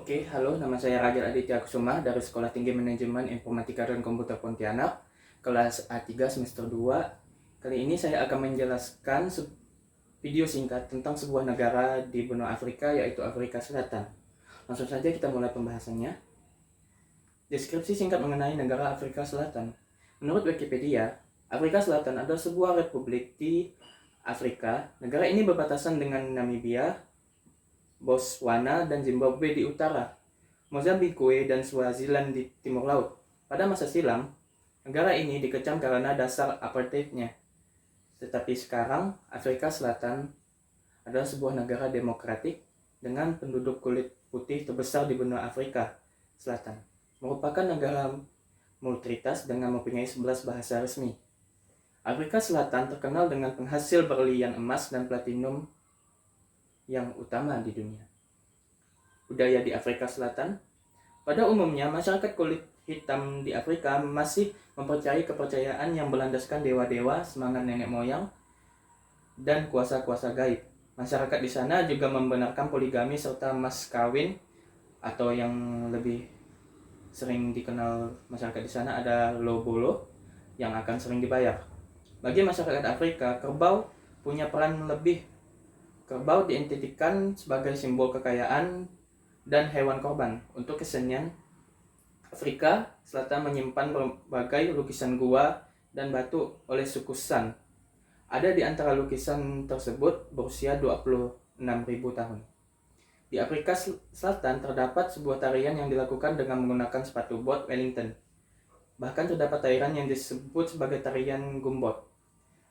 Oke, halo, nama saya Raja Aditya Kusuma dari Sekolah Tinggi Manajemen Informatika dan Komputer Pontianak, kelas A3 semester 2. Kali ini saya akan menjelaskan video singkat tentang sebuah negara di benua Afrika, yaitu Afrika Selatan. Langsung saja kita mulai pembahasannya. Deskripsi singkat mengenai negara Afrika Selatan. Menurut Wikipedia, Afrika Selatan adalah sebuah republik di Afrika. Negara ini berbatasan dengan Namibia, Botswana, dan Zimbabwe di utara, Mozambikue dan Swaziland di timur laut. Pada masa silam, negara ini dikecam karena dasar apartheidnya. Tetapi sekarang, Afrika Selatan adalah sebuah negara demokratik dengan penduduk kulit putih terbesar di benua Afrika Selatan. Merupakan negara multietnis dengan mempunyai 11 bahasa resmi. Afrika Selatan terkenal dengan penghasil berlian emas dan platinum yang utama di dunia. Budaya di Afrika Selatan. Pada umumnya, masyarakat kulit hitam di Afrika masih mempercayai kepercayaan yang berlandaskan dewa-dewa, semangat nenek moyang, dan kuasa-kuasa gaib. Masyarakat di sana juga membenarkan poligami serta mas kawin, atau yang lebih sering dikenal masyarakat di sana ada lobolo yang akan sering dibayar. Bagi masyarakat Afrika, kerbau punya peran lebih. Kerbau diidentikan sebagai simbol kekayaan dan hewan korban. Untuk kesenian, Afrika Selatan menyimpan berbagai lukisan gua dan batu oleh suku San. Ada di antara lukisan tersebut berusia 26.000 tahun. Di Afrika Selatan terdapat sebuah tarian yang dilakukan dengan menggunakan sepatu bot Wellington. Bahkan terdapat tarian yang disebut sebagai tarian gumbot.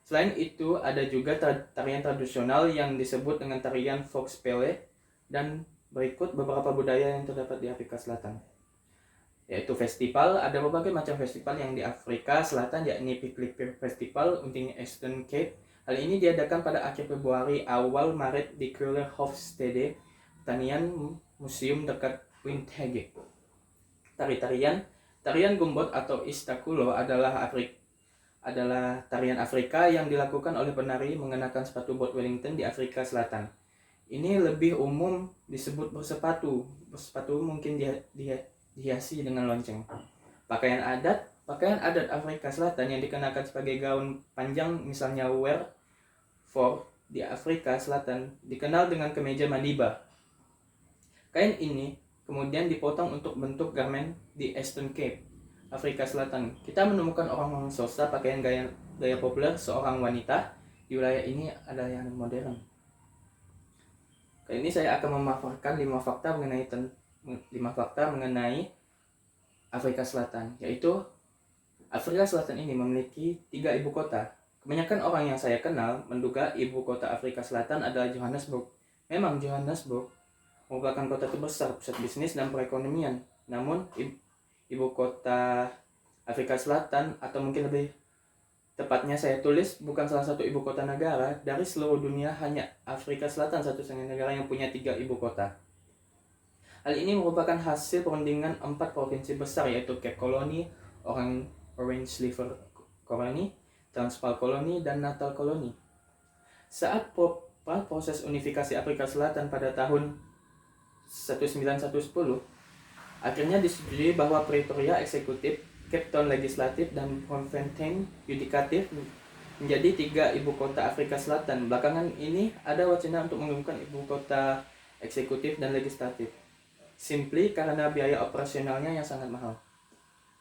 Selain itu, ada juga tarian tradisional yang disebut dengan tarian Volkspelle, dan berikut beberapa budaya yang terdapat di Afrika Selatan. Yaitu festival, ada berbagai macam festival yang di Afrika Selatan, yakni Piknik Festival untuk Eastern Cape. Hal ini diadakan pada akhir Februari awal Maret di Krugerhofstede, pertanian museum dekat Windhoek. Tarian gumbot atau istakulo adalah tarian Afrika yang dilakukan oleh penari mengenakan sepatu bot Wellington di Afrika Selatan. Ini lebih umum disebut bersepatu. Bersepatu mungkin dihiasi dengan lonceng. Pakaian adat Afrika Selatan yang dikenakan sebagai gaun panjang, misalnya wear for di Afrika Selatan, dikenal dengan kemeja Madiba. Kain ini kemudian dipotong untuk bentuk garmen di Eastern Cape, Afrika Selatan. Kita menemukan orang Xhosa pakaian gaya populer seorang wanita. Di wilayah ini ada yang modern. Kali ini saya akan memaparkan 5 fakta mengenai Afrika Selatan, yaitu Afrika Selatan ini memiliki 3 ibu kota. Kebanyakan orang yang saya kenal menduga ibu kota Afrika Selatan adalah Johannesburg. Memang Johannesburg merupakan kota terbesar, pusat bisnis dan perekonomian. Namun ibu kota Afrika Selatan, atau mungkin lebih tepatnya saya tulis, bukan salah satu ibu kota negara. Dari seluruh dunia, hanya Afrika Selatan satu-satunya negara yang punya 3 ibu kota. Hal ini merupakan hasil perundingan 4 provinsi besar, yaitu Cape Colony, Orange River Colony, Transvaal Colony, dan Natal Colony. Saat proses unifikasi Afrika Selatan pada tahun 1910, akhirnya disetujui bahwa Pretoria eksekutif, Cape Town legislatif, dan Bloemfontein yudikatif menjadi 3 ibu kota Afrika Selatan. Belakangan ini ada wacana untuk mengumumkan ibu kota eksekutif dan legislatif, simply karena biaya operasionalnya yang sangat mahal.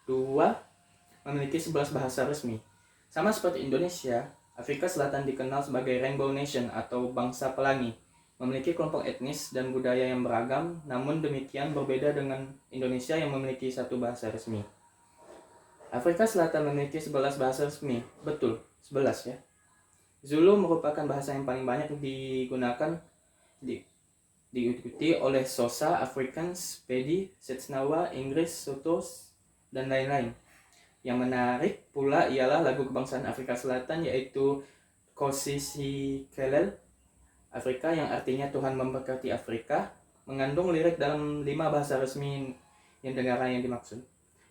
2. Memiliki 11 bahasa resmi. Sama seperti Indonesia, Afrika Selatan dikenal sebagai Rainbow Nation atau bangsa pelangi. Memiliki kelompok etnis dan budaya yang beragam, namun demikian berbeda dengan Indonesia yang memiliki 1 bahasa resmi. Afrika Selatan memiliki 11 bahasa resmi. Betul, 11 ya. Zulu merupakan bahasa yang paling banyak digunakan, diikuti oleh Xhosa, Afrikaans, Pedi, Setsnawa, Inggris, Sotos, dan lain-lain. Yang menarik pula ialah lagu kebangsaan Afrika Selatan, yaitu Nkosi Sikelel Afrika, yang artinya Tuhan memberkati Afrika, mengandung lirik dalam 5 bahasa resmi yang negara yang dimaksud.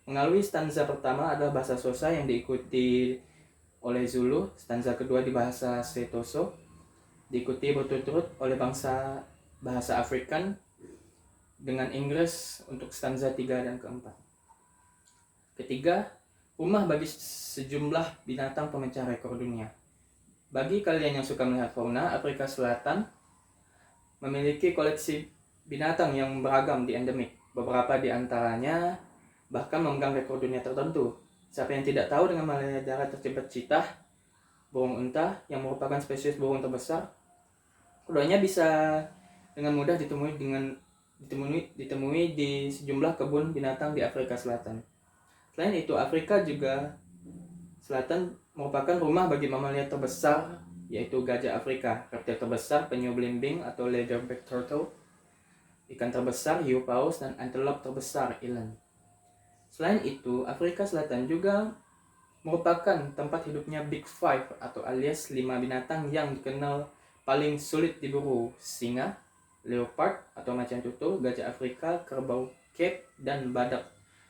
Melalui stanza pertama adalah bahasa Xhosa yang diikuti oleh Zulu, stanza kedua di bahasa Setoso, diikuti berturut-turut oleh bahasa Afrikan, dengan Inggris untuk stanza 3 dan keempat. Ketiga, rumah bagi sejumlah binatang pemecah rekor dunia. Bagi kalian yang suka melihat fauna, Afrika Selatan memiliki koleksi binatang yang beragam di endemik. Beberapa di antaranya bahkan memegang rekor dunia tertentu. Siapa yang tidak tahu dengan Malaya darat terjebak citah, burung unta yang merupakan spesies burung terbesar. Keduanya bisa dengan mudah ditemui di sejumlah kebun binatang di Afrika Selatan. Selain itu, Afrika juga Selatan merupakan rumah bagi mamalia terbesar, yaitu gajah Afrika, reptil terbesar penyu belimbing atau leatherback turtle, ikan terbesar hiu paus, dan antelope terbesar eland. Selain itu, Afrika Selatan juga merupakan tempat hidupnya Big Five atau alias 5 binatang yang dikenal paling sulit diburu: singa, leopard atau macan tutul, gajah Afrika, kerbau Cape, dan badak.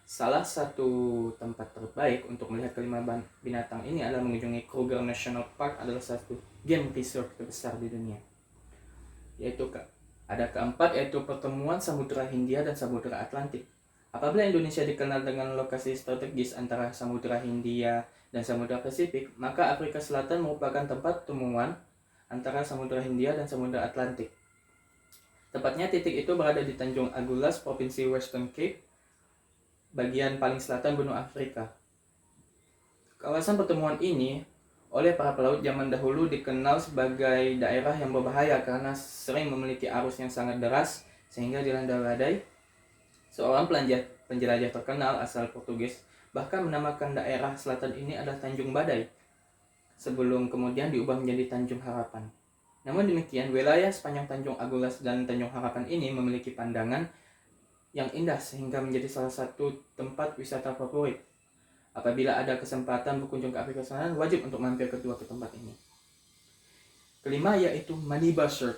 Salah satu tempat terbaik untuk melihat kelima binatang ini adalah mengunjungi Kruger National Park, adalah satu game reserve terbesar di dunia. Ada keempat, yaitu pertemuan Samudra Hindia dan Samudra Atlantik. Apabila Indonesia dikenal dengan lokasi strategis antara Samudra Hindia dan Samudra Pasifik, maka Afrika Selatan merupakan tempat temuan antara Samudra Hindia dan Samudra Atlantik. Tepatnya titik itu berada di Tanjung Agulhas, Provinsi Western Cape, bagian paling selatan benua Afrika. Kawasan pertemuan ini oleh para pelaut zaman dahulu dikenal sebagai daerah yang berbahaya karena sering memiliki arus yang sangat deras sehingga dilanda badai. Seorang penjelajah terkenal asal Portugis bahkan menamakan daerah selatan ini adalah Tanjung Badai, sebelum kemudian diubah menjadi Tanjung Harapan. Namun demikian, wilayah sepanjang Tanjung Agulhas dan Tanjung Harapan ini memiliki pandangan yang indah sehingga menjadi salah satu tempat wisata favorit. Apabila ada kesempatan berkunjung ke Afrika Selatan, wajib untuk mampir ke tempat ini. Kelima, yaitu Madiba Shirt.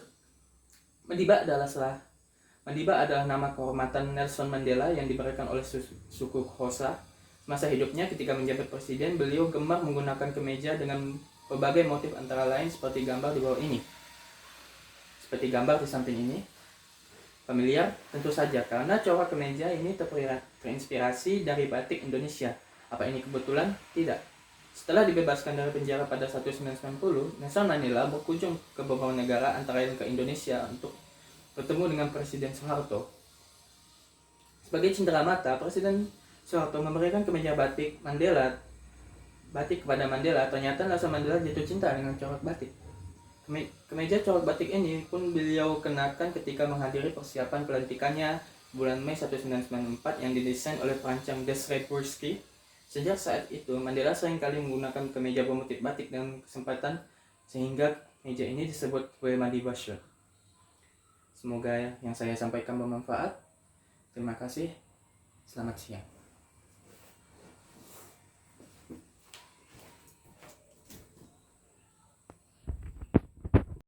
Madiba adalah nama kehormatan Nelson Mandela yang diberikan oleh suku Xhosa. Masa hidupnya ketika menjabat presiden, beliau gemar menggunakan kemeja dengan berbagai motif antara lain seperti gambar di bawah ini. Seperti gambar di samping ini. Familiar? Tentu saja, karena corak kemeja ini terinspirasi dari batik Indonesia. Apa ini kebetulan? Tidak. Setelah dibebaskan dari penjara pada 1990, Nelson Mandela berkunjung ke beberapa negara antara lain ke Indonesia untuk bertemu dengan Presiden Soeharto. Sebagai cenderamata, Presiden Soeharto memberikan kemeja batik kepada Mandela. Ternyata Nelson Mandela jatuh cinta dengan corak batik. Kemeja corak batik ini pun beliau kenakan ketika menghadiri persiapan pelantikannya bulan Mei 1994 yang didesain oleh perancang Desiree Pursky. Sejak saat itu, Mandela seringkali menggunakan kemeja bermotif batik dalam kesempatan, sehingga meja ini disebut sebagai Madiba Shirt. Semoga yang saya sampaikan bermanfaat. Terima kasih. Selamat siang.